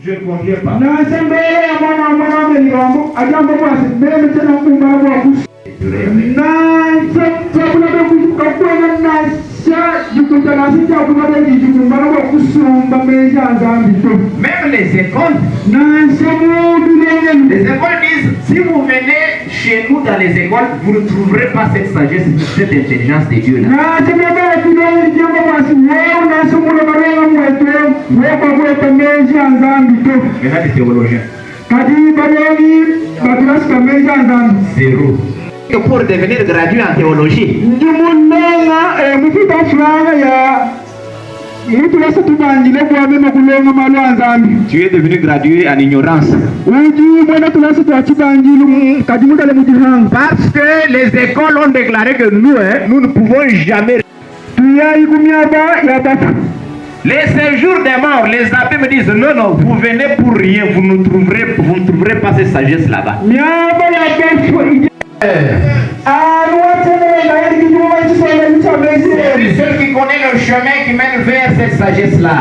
Je ne conviens pas. Même les écoles disent, si vous venez chez nous dans les écoles, vous ne trouverez pas cette sagesse, cette intelligence de Dieu là. Maintenant les théologiens. Zéro. Et pour devenir gradué en théologie, tu es devenu gradué en ignorance. Parce que les écoles ont déclaré que nous ne pouvons jamais. Les séjours des morts, les abbés me disent non, vous venez pour rien, vous ne trouverez pas cette sagesse là-bas. C'est celui qui connaît le chemin qui mène vers cette sagesse-là.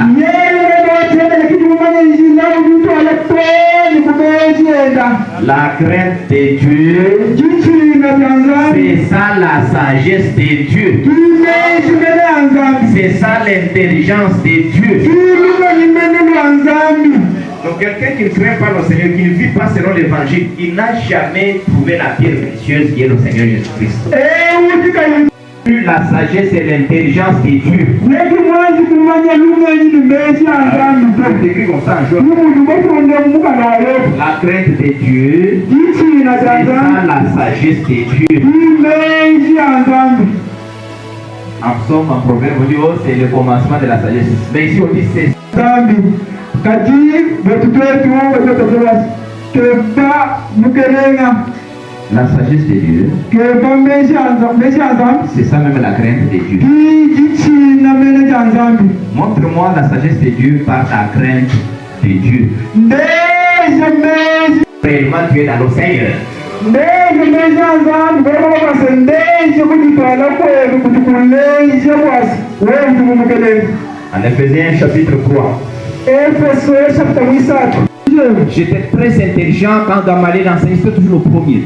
La crainte de Dieu, c'est ça la sagesse de Dieu. C'est ça l'intelligence de Dieu. Donc quelqu'un qui ne craint pas le Seigneur, qui ne vit pas selon l'évangile, il n'a jamais trouvé la pierre précieuse qui est le Seigneur Jésus-Christ. La sagesse et l'intelligence de Dieu. C'est comme ça un jour. La crainte de Dieu, c'est ça la sagesse de Dieu. En psaume, en proverbe, on dit oh, c'est le commencement de la sagesse. Mais ici on dit c'est la sagesse de Dieu. C'est ça même la crainte de Dieu. Montre-moi la sagesse de Dieu par la crainte de Dieu. Réellement tu es dans le Seigneur. En Éphésiens chapitre 3. J'étais très intelligent quand Gamaliel enseignait, c'était toujours le premier.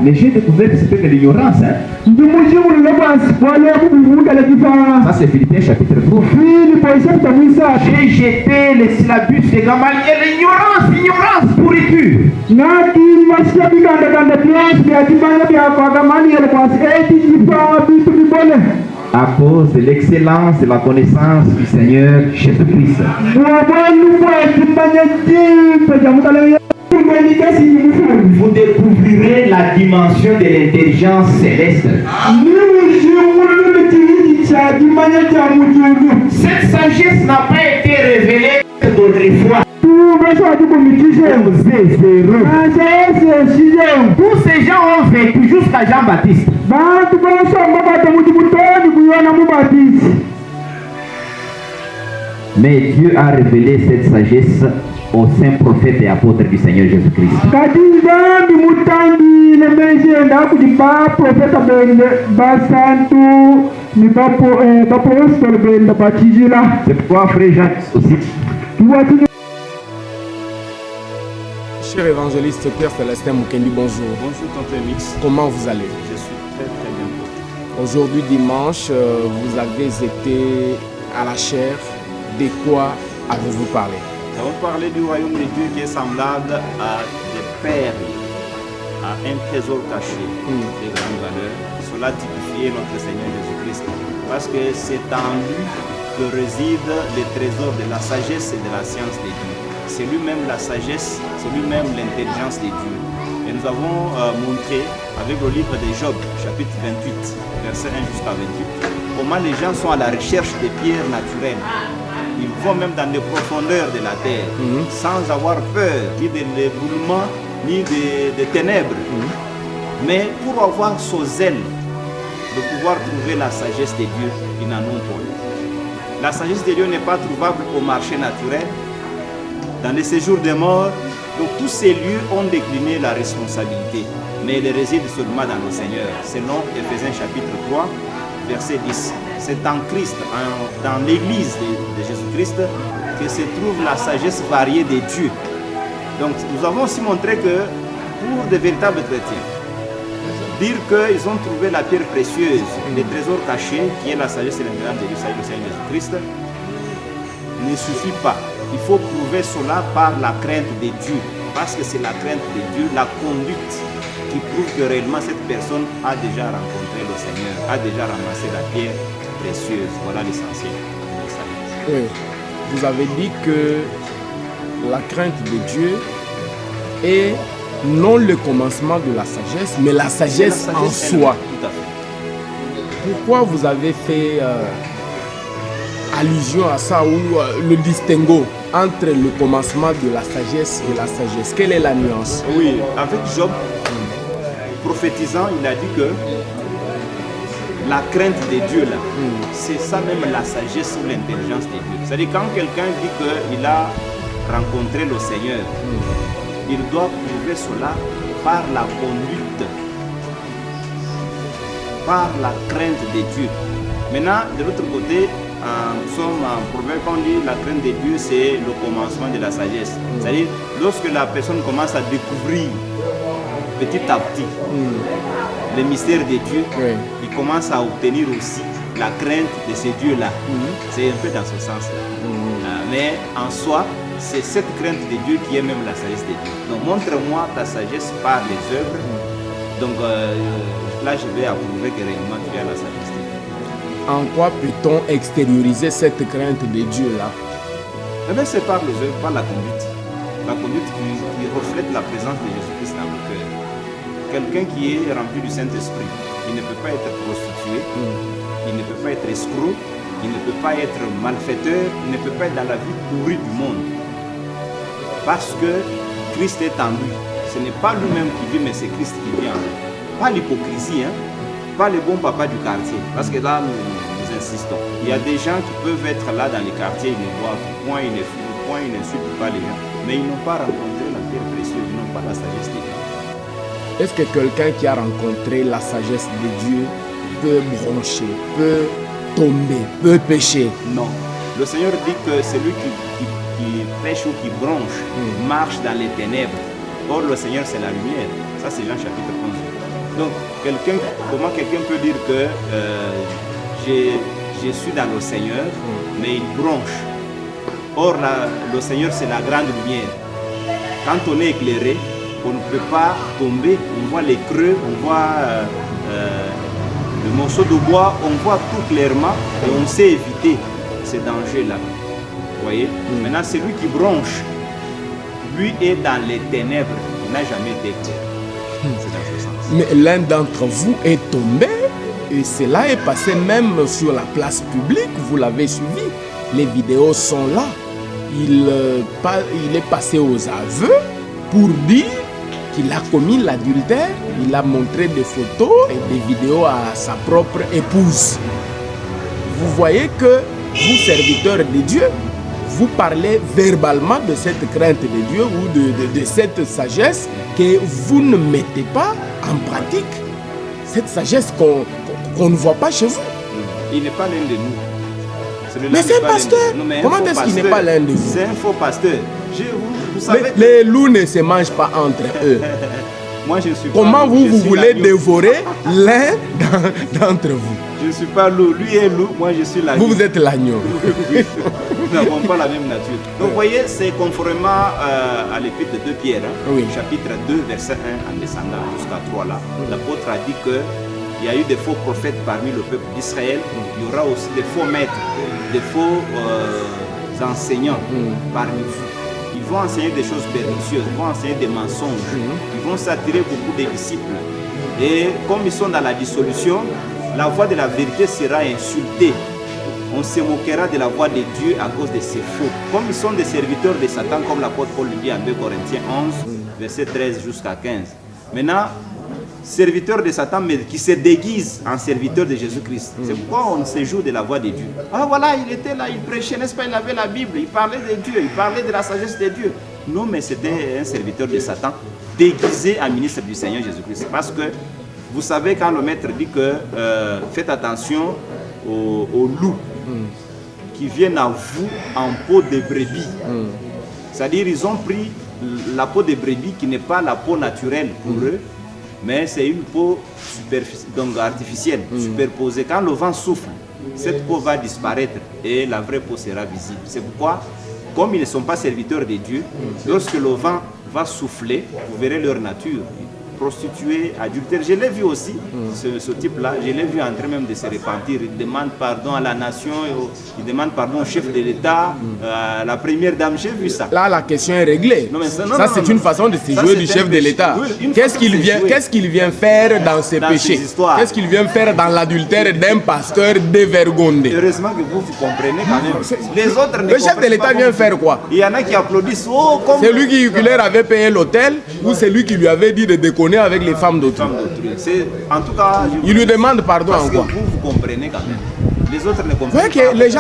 Mais j'ai découvert que c'était de l'ignorance. Ça c'est Philippiens chapitre 3. J'ai jeté les syllabus de Gamaliel, l'ignorance, pourriture. À cause de l'excellence de la connaissance du Seigneur Jésus-Christ. Vous découvrirez la dimension de l'intelligence céleste. Cette sagesse n'a pas été révélée d'autrefois. Tous ces gens ont vécu jusqu'à Jean-Baptiste. Mais Dieu a révélé cette sagesse aux saints prophètes et apôtres du Seigneur Jésus-Christ. C'est pourquoi frère Jacques aussi. Cher évangéliste Père Célestin Mukendi, bonjour. Bonjour Tonton Mix. Comment vous allez? Je suis très bien. Aujourd'hui dimanche, vous avez été à la chaire. De quoi avez-vous parlé? Nous avons parlé du royaume de Dieu qui est semblable à des perles, à un trésor caché de grande valeur. Cela typifiait notre Seigneur Jésus-Christ. Parce que c'est en lui que réside le trésor de la sagesse et de la science de Dieu. C'est lui-même la sagesse, c'est lui-même l'intelligence de Dieu. Et nous avons montré avec le livre de Job, chapitre 28, verset 1 jusqu'à 28, comment les gens sont à la recherche des pierres naturelles. Ils vont même dans les profondeurs de la terre, sans avoir peur, ni de l'éboulement, ni des ténèbres. Mais pour avoir ce zèle de pouvoir trouver la sagesse de Dieu, ils n'en ont pas. La sagesse de Dieu n'est pas trouvable au marché naturel, dans les séjours des morts. Donc tous ces lieux ont décliné la responsabilité, mais elle réside seulement dans le Seigneur, selon Éphésiens chapitre 3, verset 10. C'est en Christ, dans l'église de Jésus-Christ, que se trouve la sagesse variée des dieux. Donc nous avons aussi montré que pour de véritables chrétiens, dire qu'ils ont trouvé la pierre précieuse, le trésor caché, qui est la sagesse et l'intérêt de Dieu, le Seigneur Jésus-Christ, ne suffit pas. Il faut prouver cela par la crainte de Dieu. Parce que c'est la crainte de Dieu, la conduite, qui prouve que réellement cette personne a déjà rencontré le Seigneur, a déjà ramassé la pierre précieuse. Voilà l'essentiel. Oui. Vous avez dit que la crainte de Dieu est non le commencement de la sagesse, mais la sagesse en soi. Tout à fait. Pourquoi vous avez fait allusion à ça, ou le distinguo entre le commencement de la sagesse et la sagesse? Quelle est la nuance? Oui, avec Job, prophétisant, il a dit que la crainte des dieux, là, c'est ça même la sagesse ou l'intelligence des dieux. C'est-à-dire quand quelqu'un dit qu'il a rencontré le Seigneur, il doit prouver cela par la conduite, par la crainte des dieux. Maintenant, de l'autre côté, nous sommes en proverbe, quand on dit la crainte de Dieu, c'est le commencement de la sagesse. C'est-à-dire, lorsque la personne commence à découvrir petit à petit les mystères de Dieu, il commence à obtenir aussi la crainte de ces dieux-là. C'est un peu dans ce sens-là. Mais en soi, c'est cette crainte de Dieu qui est même la sagesse de Dieu. Donc, montre-moi ta sagesse par les œuvres. Donc, là, je vais approuver que réellement tu as la sagesse de Dieu. En quoi peut-on extérioriser cette crainte de Dieu-là? Eh bien, c'est par les œuvres, par la conduite. La conduite qui reflète la présence de Jésus-Christ dans le cœur. Quelqu'un qui est rempli du Saint-Esprit, il ne peut pas être prostitué, il ne peut pas être escroc, il ne peut pas être malfaiteur, il ne peut pas être dans la vie pourrie du monde. Parce que Christ est en lui. Ce n'est pas lui-même qui vit, mais c'est Christ qui vit en lui. Pas l'hypocrisie, hein? Pas le bon papa du quartier. Parce que là, nous insistons. Il y a des gens qui peuvent être là dans les quartiers, ils ne boivent point, ils ne fument point, ils n'insultent pas les gens. Mais ils n'ont pas rencontré la pierre précieuse, ils n'ont pas la sagesse de Dieu. Est-ce que quelqu'un qui a rencontré la sagesse de Dieu peut broncher, peut tomber, peut pécher? Non. Le Seigneur dit que celui qui pêche ou qui bronche marche dans les ténèbres. Or, le Seigneur, c'est la lumière. Ça, c'est Jean chapitre 11. Donc, comment quelqu'un peut dire que je suis dans le Seigneur, mais il bronche? Or, le Seigneur, c'est la grande lumière. Quand on est éclairé, on ne peut pas tomber. On voit les creux, on voit le morceau de bois, on voit tout clairement et on sait éviter ces dangers-là. Vous voyez? Maintenant, celui qui bronche, lui est dans les ténèbres. Il n'a jamais été éclairé. C'est dans ce sens. Mais l'un d'entre vous est tombé et cela est passé même sur la place publique. Vous l'avez suivi. Les vidéos sont là. Il est passé aux aveux pour dire qu'il a commis l'adultère. Il a montré des photos et des vidéos à sa propre épouse. Vous voyez que vous, serviteurs de Dieu, vous parlez verbalement de cette crainte de Dieu ou de cette sagesse que vous ne mettez pas en pratique. Cette sagesse qu'on ne voit pas chez vous. Il n'est pas l'un de nous. Mais c'est un pasteur. Comment est-ce qu'il n'est pas l'un de vous? C'est un faux pasteur. Vous savez, les loups ne se mangent pas entre eux. Moi, je suis Comment pas loup, vous voulez dévorer l'un d'entre vous? Je ne suis pas loup. Lui est loup, moi je suis l'agneau. Vous êtes l'agneau. Nous n'avons pas la même nature. Donc vous voyez, c'est conformément à l'épître de 2 Pierre, chapitre 2, verset 1, en descendant jusqu'à 3 là. L'apôtre a dit qu'il y a eu des faux prophètes parmi le peuple d'Israël. Il y aura aussi des faux maîtres, des faux enseignants parmi vous. Ils vont enseigner des choses pernicieuses, ils vont enseigner des mensonges, ils vont s'attirer beaucoup de disciples. Et comme ils sont dans la dissolution, la voix de la vérité sera insultée. On se moquera de la voix de Dieu à cause de ces faux. Comme ils sont des serviteurs de Satan, comme l'apôtre Paul le dit en 2 Corinthiens 11, verset 13 jusqu'à 15. Maintenant, serviteurs de Satan, mais qui se déguisent en serviteurs de Jésus-Christ. C'est pourquoi on se joue de la voix de Dieu. Ah voilà, il était là, il prêchait, n'est-ce pas, il avait la Bible, il parlait de Dieu, il parlait de la sagesse de Dieu. Non, mais c'était un serviteur de Satan, déguisé en ministre du Seigneur Jésus-Christ. Parce que Vous savez, quand le maître dit que faites attention aux loups qui viennent à vous en peau de brebis. C'est-à-dire ils ont pris la peau de brebis qui n'est pas la peau naturelle pour eux, mais c'est une peau donc artificielle, superposée. Quand le vent souffle, cette peau va disparaître et la vraie peau sera visible. C'est pourquoi, comme ils ne sont pas serviteurs de Dieu, lorsque le vent va souffler, vous verrez leur nature. Prostituée, adultère. Je l'ai vu aussi, ce type-là, je l'ai vu en train même de se repentir. Il demande pardon à la nation, il demande pardon au chef de l'État, à la première dame, j'ai vu ça. Là, la question est réglée. Non, ça, c'est une façon de se jouer du chef de l'État. Oui, qu'est-ce qu'il vient faire dans ses péchés? Qu'est-ce qu'il vient faire dans l'adultère d'un pasteur dévergondé? Heureusement que vous comprenez quand même. Les autres le chef de l'État vient faire quoi? Il y en a qui applaudissent. Oh, c'est lui qui leur avait payé l'hôtel ou c'est lui qui lui avait dit de déconner avec les femmes d'autrui. En tout cas, il lui demande pardon en quoi? Vous comprenez quand même. Les autres ne comprennent pas. Que les gens,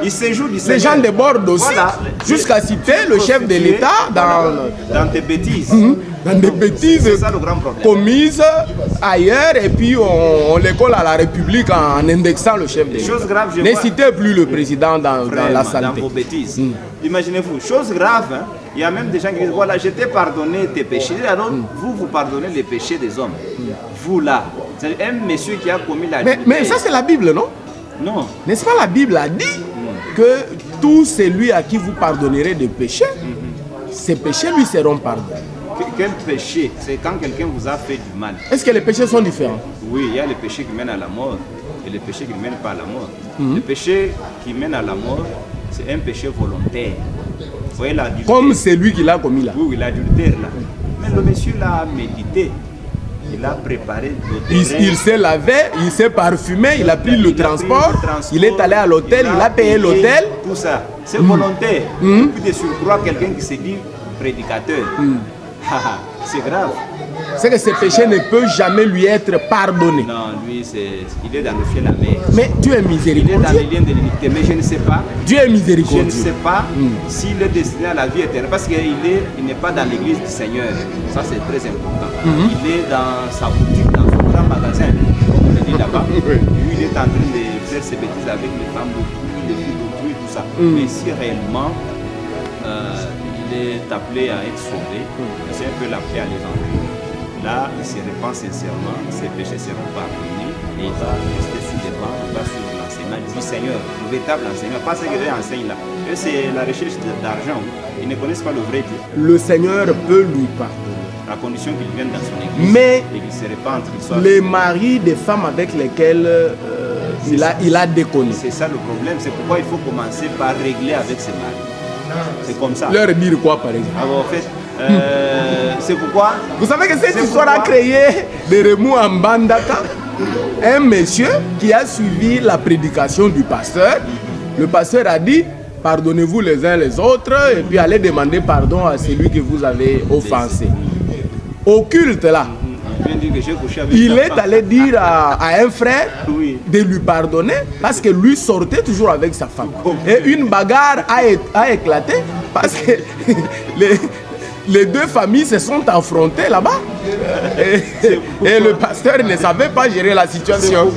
les gens débordent aussi, voilà, jusqu'à citer le chef de l'État dans des bêtises. Dans des bêtises commises ailleurs et puis on les colle à la République en indexant le chef de l'État. Ne citez plus le président dans la santé. Dans vos bêtises. Imaginez-vous, chose grave, hein? Il y a même des gens qui disent, voilà, je t'ai pardonné tes péchés. Alors, vous pardonnez les péchés des hommes. Vous là, c'est un monsieur qui a commis la mais ça c'est la Bible, non? Non. N'est-ce pas la Bible a dit que tout celui à qui vous pardonnerez des péchés, ces péchés lui seront pardonnés. Quel péché? C'est quand quelqu'un vous a fait du mal. Est-ce que les péchés sont différents? Oui, il y a les péchés qui mènent à la mort et les péchés qui ne mènent pas à la mort. Le péché qui mène à la mort, c'est un péché volontaire. Vous voyez l'adultère. Comme celui qui l'a commis là. Oui, l'adultère là. Mais le monsieur l'a médité. Il a préparé l'hôtel. Il s'est lavé, il s'est parfumé, il a pris le transport, il est allé à l'hôtel, il a payé l'hôtel. Tout ça, c'est volontaire. Et puis de surcroît, quelqu'un qui se dit prédicateur. C'est grave. C'est que ce péché ne peut jamais lui être pardonné. Non, lui, il est dans le fiel amer. Mais Dieu est miséricordieux. Il est dans les liens de l'iniquité, mais je ne sais pas. Dieu est miséricordieux. Je ne sais pas s'il est destiné à la vie éternelle, parce qu'il n'est pas dans l'église du Seigneur. Ça, c'est très important. Il est dans sa boutique, dans son grand magasin, comme on le dit là-bas. Lui, il est en train de faire ses bêtises avec les femmes d'autrui, les filles d'autrui, tout ça. Mais si réellement, il est appelé à être sauvé, c'est un peu l'appelé à l'évangile. Là, il se répand sincèrement, ses péchés seront pardonnés et il va rester sur les bancs, il va suivre l'enseignement du Seigneur, le véritable enseignement, pas ce que les enseigne là. Et c'est la recherche d'argent, ils ne connaissent pas le vrai Dieu. Le Seigneur peut lui pardonner. À condition qu'il vienne dans son église. Mais et qu'il se répande, qu'il soit les maris des femmes avec lesquelles il a déconné. C'est ça le problème, c'est pourquoi il faut commencer par régler avec ses maris. C'est comme ça. Leur dire quoi par exemple? Alors, en fait, c'est pourquoi... Vous savez que cette histoire a créé des remous en Bandaka. Un monsieur qui a suivi la prédication du pasteur, le pasteur a dit, pardonnez-vous les uns les autres et puis allez demander pardon à celui que vous avez offensé. Au culte là, il est allé dire à un frère de lui pardonner parce que lui sortait toujours avec sa femme. Et une bagarre a éclaté parce que les deux familles se sont affrontées là-bas. Et le pasteur ne savait pas gérer la situation.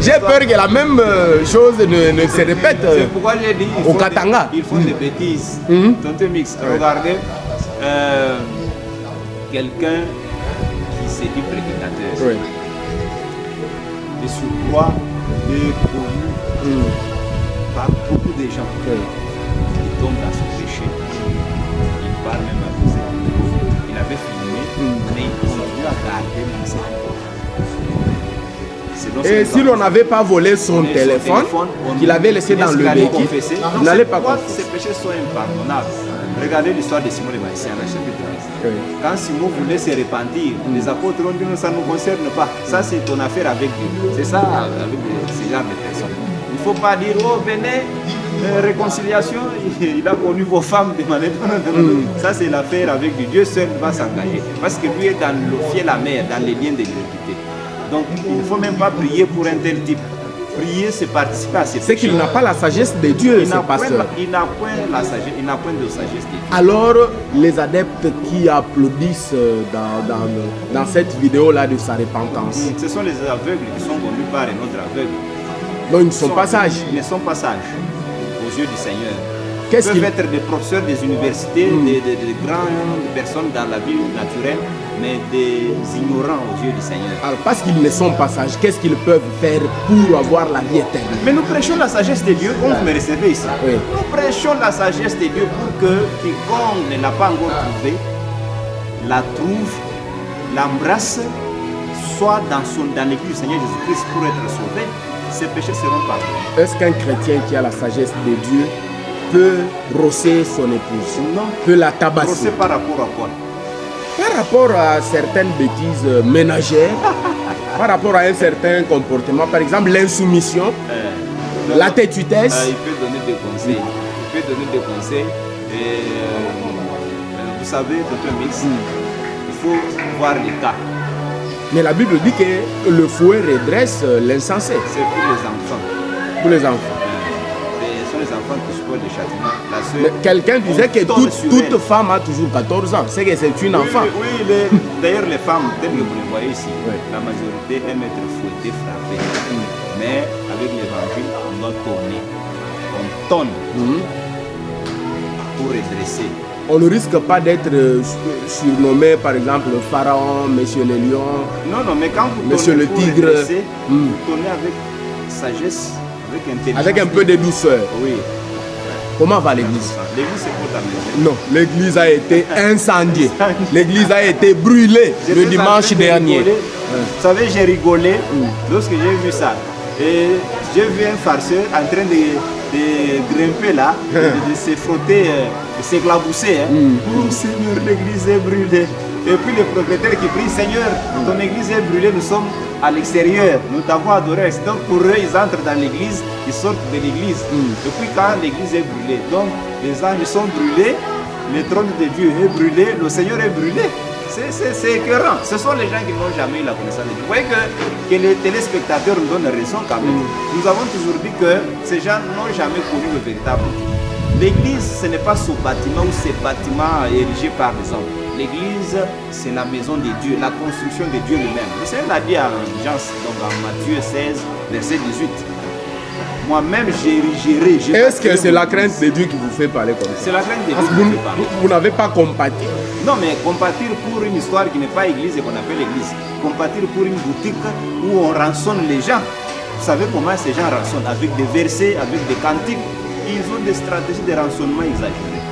J'ai peur que la même chose ne se répète au Katanga. Ils font des bêtises. Tonton Mix, regardez quelqu'un qui s'est dit prédicateur. Et sur quoi il est connu par beaucoup de gens. Il tombe dans son péché. Il parle même à vous. Il avait filmé, mais il continue à garder le Et si l'on n'avait pas volé son téléphone, qu'il avait laissé dans le béquille, il n'allait pas confesser. Ces péchés sont impardonnables. Regardez l'histoire de Simon le Magicien, chapitre 10. Quand Simon voulait se repentir, les apôtres ont dit non, ça ne nous concerne pas. Ça, c'est ton affaire avec Dieu. C'est ça avec ces genres de personnes. Il ne faut pas dire, oh, venez, réconciliation, il a connu vos femmes de manière. Ça, c'est l'affaire avec Dieu. Dieu seul va s'engager. Parce que lui est dans le fiel amer, dans les liens de l'iniquité. Donc, il ne faut même pas prier pour un tel type. Il Prier, c'est participer à ses C'est qu'il n'a pas la sagesse de Dieu, ce pasteur. Il n'a point la sagesse, il n'a point de sagesse de Dieu. Alors, les adeptes qui applaudissent dans cette vidéo-là de sa repentance, Ce sont les aveugles qui sont conduits par un autre aveugle. donc ils ne sont pas sages. Ils ne sont pas sages aux yeux du Seigneur. Qu'est-ce Ils qu'ils peuvent être des professeurs des universités, des grandes personnes dans la vie naturelle, mais des ignorants aux yeux du Seigneur. Alors, parce qu'ils ne sont pas sages, qu'est-ce qu'ils peuvent faire pour avoir la vie éternelle? Mais nous prêchons la sagesse de Dieu, comme vous me recevez ici. Oui. Nous prêchons la sagesse de Dieu pour que quiconque ne l'a pas encore trouvée, la trouve, l'embrasse, soit dans l'église du Seigneur Jésus-Christ pour être sauvé. Ses péchés seront pardonnés. Est-ce qu'un chrétien qui a la sagesse de Dieu peut rosser son épouse? Non. Peut la tabasser? Procès par rapport à quoi? Par rapport à certaines bêtises ménagères, par rapport à un certain comportement, par exemple l'insoumission, la têtutesse. Il peut donner des conseils. Il peut donner des conseils. Et, vous savez, Dr. Mix, il faut voir les cas. Mais la Bible dit que le fouet redresse l'insensé. C'est pour les enfants. Pour les enfants. Ce sont les enfants qui supportent le châtiment. La sœur, Mais quelqu'un disait que on tombe sur toute elle. femme a toujours 14 ans. C'est que c'est une enfant. Oui, d'ailleurs, les femmes, telles que vous les voyez ici, Oui. la majorité aiment être fouettées, frappées. Mais avec l'évangile, on doit tourner. On tourne pour redresser. On ne risque pas d'être surnommé, par exemple, le pharaon, monsieur le lion. Non, mais quand vous Monsieur tournez le pour tigre. redresser, vous tournez avec sagesse, avec intelligence. Avec un peu de douceur. Oui. Comment va l'église? L'église, c'est pour ta maison. Non, l'église a été incendiée. L'église a été brûlée le J'étais en dimanche train de dernier. rigoler. Vous savez, j'ai rigolé lorsque j'ai vu ça. Et j'ai vu un farceur en train de grimper là, de se frotter, de s'éclabousser. Oh Seigneur, l'église est brûlée. Et puis le propriétaire qui prie, Seigneur, ton église est brûlée, nous sommes à l'extérieur, nous t'avons adoré. Donc pour eux, ils entrent dans l'église, ils sortent de l'église. Et puis quand l'église est brûlée, donc les anges sont brûlés, le trône de Dieu est brûlé, le Seigneur est brûlé. C'est écœurant. Ce sont les gens qui n'ont jamais eu la connaissance de Dieu. Vous voyez que les téléspectateurs nous donnent raison quand même. Nous avons toujours dit que ces gens n'ont jamais connu le véritable Dieu. L'église, ce n'est pas ce bâtiment ou ces bâtiments érigés par les hommes. L'église, c'est la maison de Dieu, la construction de Dieu lui-même. Le Seigneur l'a dit en Jean, donc en Matthieu 16, verset 18. Moi-même, j'érigerai. Est-ce que c'est la crainte de Dieu qui vous fait parler comme ça? C'est la crainte de Dieu Parce que qui me fait parler. vous n'avez pas compati. Non, mais compatir pour une histoire qui n'est pas église et qu'on appelle église. Compatir pour une boutique où on rançonne les gens. Vous savez comment ces gens rançonnent? Avec des versets, avec des cantiques. Ils ont des stratégies de rançonnement exagérées.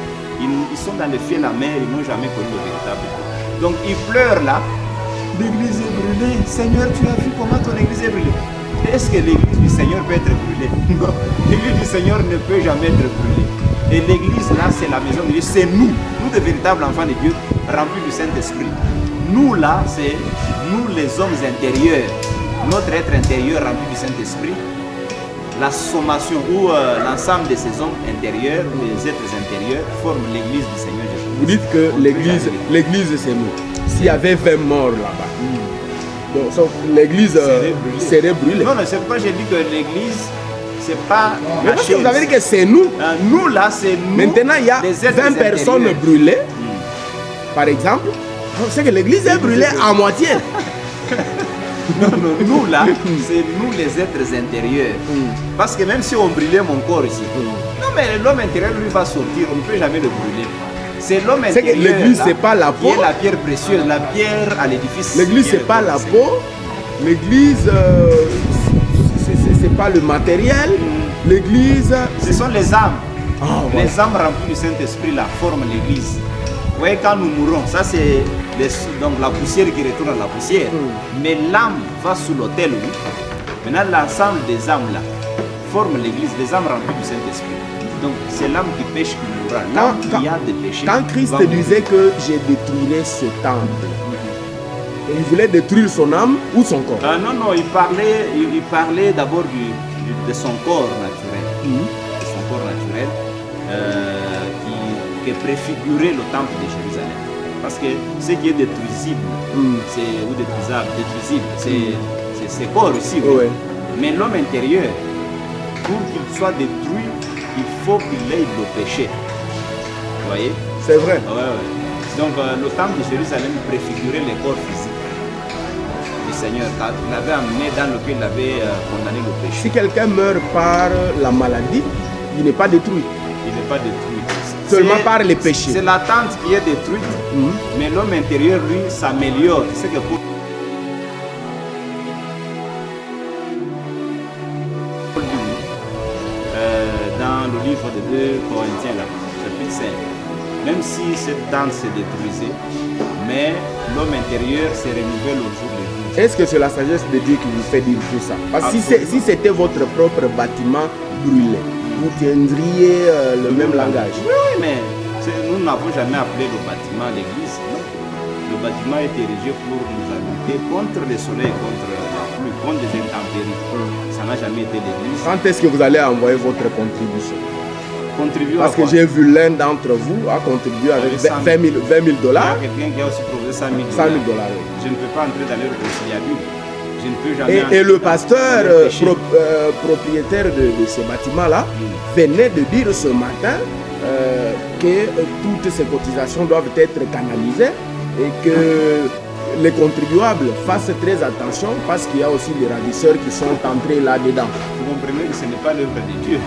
Ils sont dans le fiel amer, ils n'ont jamais connu le véritable Dieu. Donc ils pleurent là. L'église est brûlée. Seigneur, tu as vu comment ton église est brûlée? Est-ce que l'église du Seigneur peut être brûlée? Non. L'église du Seigneur ne peut jamais être brûlée. Et l'église là, c'est la maison de Dieu. C'est nous de véritables enfants de Dieu, remplis du Saint-Esprit. Nous là, c'est nous les hommes intérieurs. Notre être intérieur rempli du Saint-Esprit. La sommation ou l'ensemble de ces hommes intérieurs, les êtres intérieurs, forment l'église du Seigneur Jésus. Vous dites que l'église c'est nous. S'il y avait 20 morts là-bas, donc l'église serait brûlée. Non, c'est pourquoi j'ai dit que l'église, c'est pas. Mais parce que vous avez dit que c'est nous. Nous là, c'est nous. Maintenant, il y a 20 personnes brûlées, par exemple. C'est que l'église est brûlée à moitié. Non, nous là, c'est nous les êtres intérieurs. Parce que même si on brûlait mon corps ici, non mais l'homme intérieur lui va sortir, on ne peut jamais le brûler. C'est l'homme intérieur. C'est que l'église, c'est pas la peau. Qui est la pierre précieuse, la pierre à l'édifice. L'église, c'est pas la peau. L'église, c'est pas le matériel. L'église, ce sont les âmes. Ah, les âmes remplies du Saint-Esprit là forment l'église. Vous voyez, quand nous mourons, ça c'est donc la poussière qui retourne à la poussière. Mais l'âme va sous l'autel, oui. Maintenant, l'ensemble des âmes là forment l'église, les âmes remplies du Saint-Esprit. Donc, c'est l'âme qui pêche qui mourra. L'âme qui a des péchés. Quand Christ disait que j'ai détruirai ce temple, il voulait détruire son âme ou son corps? Non, il parlait d'abord de son corps naturel. De son corps naturel qui préfigurait le temple de Jérusalem. Parce que ce qui est détruisible, ou détruisable, c'est corps aussi. Oui. Mais l'homme intérieur, pour qu'il soit détruit, il faut qu'il ait le péché. Vous voyez? C'est vrai. Ouais. Donc le temple de Jérusalem préfigurait les corps physiques du Seigneur. Il avait amené dans lequel il avait condamné le péché. Si quelqu'un meurt par la maladie, il n'est pas détruit. Il n'est pas détruit. Seulement par les péchés. C'est la tente qui est détruite, mais l'homme intérieur, lui, s'améliore. C'est que pour dans le livre de 2 Corinthiens, là, chapitre 5, même si cette tente se détruisait, mais l'homme intérieur se renouvelle au jour le jour. Est-ce que c'est la sagesse de Dieu qui vous fait dire tout ça? Parce que si c'était votre propre bâtiment brûlé, vous tiendriez le même langage. Oui, mais nous n'avons jamais appelé le bâtiment l'église. Le bâtiment est érigé pour nous abriter contre le soleil, contre la pluie, contre les intempéries. Ça n'a jamais été l'église. Quand est-ce que vous allez envoyer votre contribution? Contribuer Parce que j'ai vu l'un d'entre vous a contribué avec 20 000 $. Il y a quelqu'un qui a aussi proposé 100 000 $. 100 000 $. Je ne peux pas entrer dans leur conciliabule. Je ne peux jamais. Et le pasteur propriétaire de ce bâtiment-là venait de dire ce matin que toutes ces cotisations doivent être canalisées et que les contribuables fassent très attention parce qu'il y a aussi des ravisseurs qui sont entrés là-dedans. Vous comprenez que ce n'est pas l'œuvre de Dieu.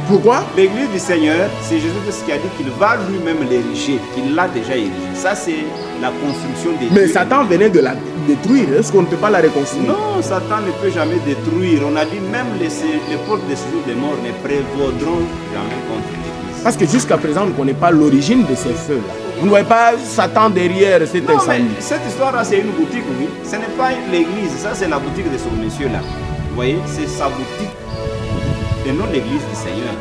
Pourquoi? L'église du Seigneur, c'est Jésus qui a dit qu'il va lui-même l'ériger, qu'il l'a déjà érigé. Ça, c'est la construction des Mais dieux. Satan venait de la détruire. Est-ce qu'on ne peut pas la reconstruire? Non, Satan ne peut jamais détruire. On a dit même les portes des séjours des morts ne prévaudront jamais contre l'église. Parce que jusqu'à présent, on ne connaît pas l'origine de ces feux-là. Vous ne voyez pas Satan derrière cet incendie. Mais cette histoire-là, c'est une boutique, oui. Ce n'est pas l'église, ça c'est la boutique de ce monsieur-là. Vous voyez, c'est sa boutique et non l'église du Seigneur.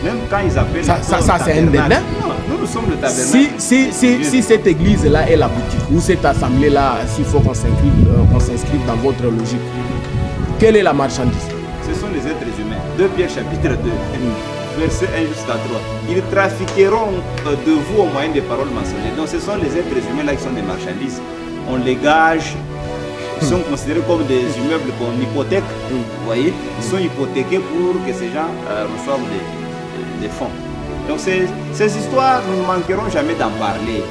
Même quand ils appellent ça c'est un dédain. Nous sommes le tabernacle. Si cette église-là est la boutique, ou cette assemblée-là, s'il faut qu'on s'inscrive dans votre logique, quelle est la marchandise? Ce sont les êtres humains. 2 Pierre chapitre 2, verset 1 jusqu'à 3. Ils trafiqueront de vous au moyen des paroles mensongères. Donc ce sont les êtres humains là qui sont des marchandises. On les gage. Ils sont considérés comme des immeubles qu'on hypothèque. Vous voyez, ils sont hypothéqués pour que ces gens reçoivent des fonds. Donc ces histoires, nous ne manquerons jamais d'en parler.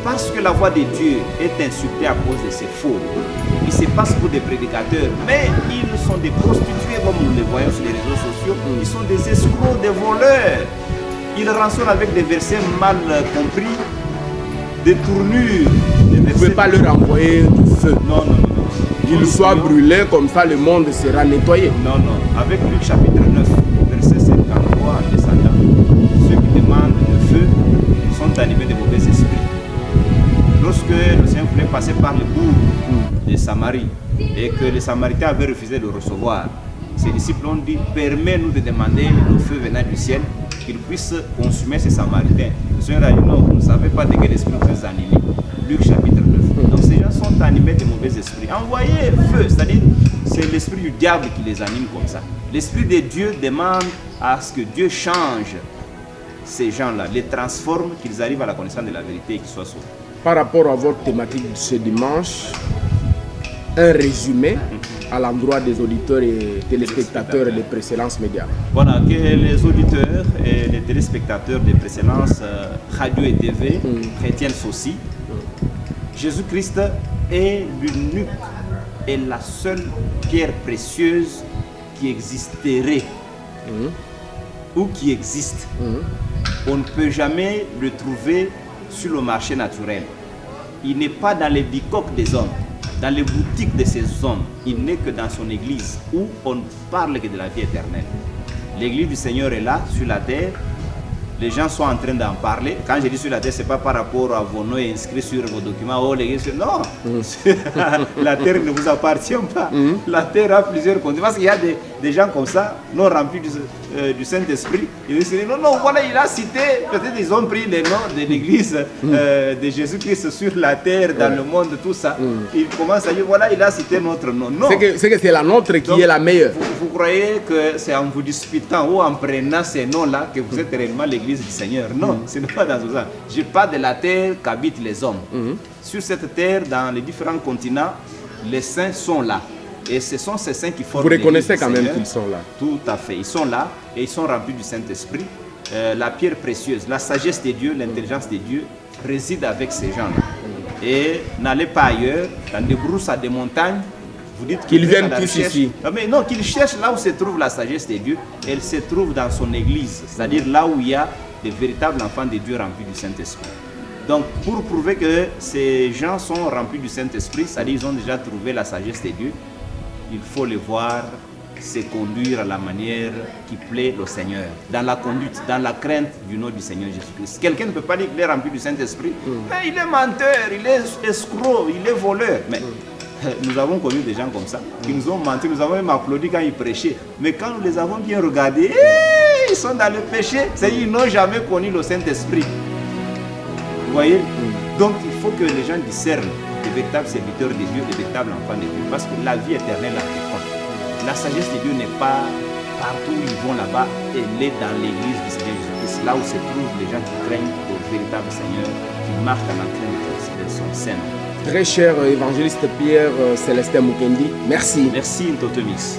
Parce que la voix de Dieu est insultée à cause de ces faux. Ils se passent pour des prédicateurs, mais ils sont des prostituées comme nous les voyons sur les réseaux sociaux. Ils sont des escrocs, des voleurs. Ils rançonnent avec des versets mal compris, des tournures. Vous ne pouvez pas leur envoyer du feu. Non. Qu'ils soient brûlés, comme ça le monde sera nettoyé. Non. Avec Luc chapitre 9, verset 53 en descendant, ceux qui demandent le feu sont animés de mauvais esprits. Lorsque le Seigneur voulait passer par le bourg de Samarie et que les Samaritains avaient refusé de le recevoir, ses disciples ont dit: permets-nous de demander le feu venant du ciel, qu'il puisse consumer ces Samaritains. Le Seigneur a dit: non, vous ne savez pas de quel esprit vous êtes animés. Luc chapitre 9. Donc ces gens sont animés de mauvais esprits. Envoyez feu, c'est-à-dire c'est l'esprit du diable qui les anime comme ça. L'esprit de Dieu demande à ce que Dieu change ces gens-là, les transforme, qu'ils arrivent à la connaissance de la vérité et qu'ils soient sauvés. Par rapport à votre thématique de ce dimanche, un résumé à l'endroit des auditeurs et téléspectateurs des Précélences Médias. Voilà, que les auditeurs et les téléspectateurs des Précélences radio et TV chrétiennes aussi, Jésus-Christ est l'unique et la seule pierre précieuse qui existerait ou qui existe. On ne peut jamais le trouver sur le marché naturel. Il n'est pas dans les bicoques des hommes, dans les boutiques de ces hommes. Il n'est que dans son église où on ne parle que de la vie éternelle. L'église du Seigneur est là, sur la terre. Les gens sont en train d'en parler. Quand je dis sur la terre, ce n'est pas par rapport à vos noms inscrits sur vos documents. Oh, l'église, non. La terre ne vous appartient pas. La terre a plusieurs conditions. Parce qu'il y a des gens comme ça, non remplis du Saint-Esprit. Ils disent: non, voilà, il a cité. Peut-être ils ont pris les noms de l'église de Jésus-Christ sur la terre, dans le monde, tout ça. Ils commencent à dire: voilà, il a cité notre nom. Non. C'est que c'est la nôtre qui est la meilleure. Vous croyez que c'est en vous disputant ou en prenant ces noms-là que vous êtes réellement l'église du Seigneur? Non, ce n'est pas dans ce sens. Je parle de la terre qu'habitent les hommes. Sur cette terre, dans les différents continents, les saints sont là. Et ce sont ces saints qui forment. Vous reconnaissez l'Église quand du même Seigneur. qu'ils sont là. Tout à fait. Ils sont là et ils sont remplis du Saint-Esprit. La pierre précieuse, la sagesse de Dieu, l'intelligence de Dieu réside avec ces gens-là. Et n'allez pas ailleurs, dans des brousses à des montagnes. Vous dites qu'ils viennent à la tous recherche. ici. Non, mais non, qu'ils cherchent là où se trouve la sagesse de Dieu. Elle se trouve dans son église, c'est-à-dire là où il y a des véritables enfants de Dieu remplis du Saint-Esprit. Donc, pour prouver que ces gens sont remplis du Saint-Esprit, c'est-à-dire qu'ils ont déjà trouvé la sagesse de Dieu, il faut les voir se conduire à la manière qui plaît au Seigneur, dans la conduite, dans la crainte du nom du Seigneur Jésus-Christ. Quelqu'un ne peut pas dire qu'il est rempli du Saint-Esprit, mais il est menteur, il est escroc, il est voleur. Mais nous avons connu des gens comme ça, qui nous ont menti, nous avons même applaudi quand ils prêchaient. Mais quand nous les avons bien regardés, ils sont dans le péché, c'est-à-dire qu'ils n'ont jamais connu le Saint-Esprit. Vous voyez? Donc il faut que les gens discernent les véritables serviteurs de Dieu, les véritables enfants de Dieu, parce que la vie éternelle la fréquente. La sagesse de Dieu n'est pas partout où ils vont là-bas, elle est dans l'église du Seigneur Jésus-Christ, là où se trouvent les gens qui craignent le véritable Seigneur, qui marchent dans la crainte de son Saint. Très cher évangéliste Pierre Célestin Mukendi, merci. Merci Ntotomix.